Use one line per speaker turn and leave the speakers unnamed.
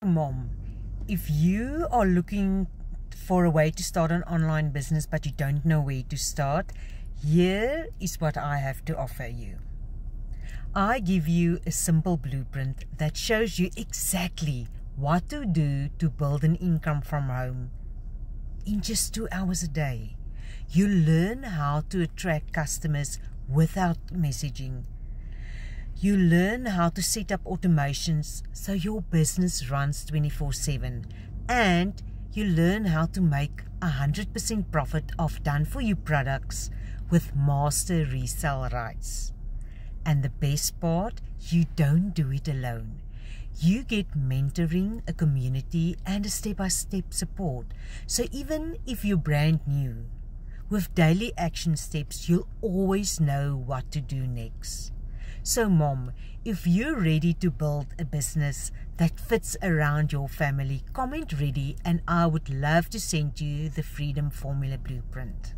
Mom, if you are looking for a way to start an online business but you don't know where to start, here is what I have to offer you. I give you a simple blueprint that shows you exactly what to do to build an income from home in just 2 hours a day. You learn how to attract customers without messaging. You learn how to set up automations so your business runs 24/7, and you learn how to make 100% profit of done-for-you products with master resale rights. And the best part, you don't do it alone. You get mentoring, a community, and a step-by-step support. So even if you're brand new, with daily action steps, you'll always know what to do next. So Mom, if you're ready to build a business that fits around your family, comment ready and I would love to send you the Freedom Formula Blueprint.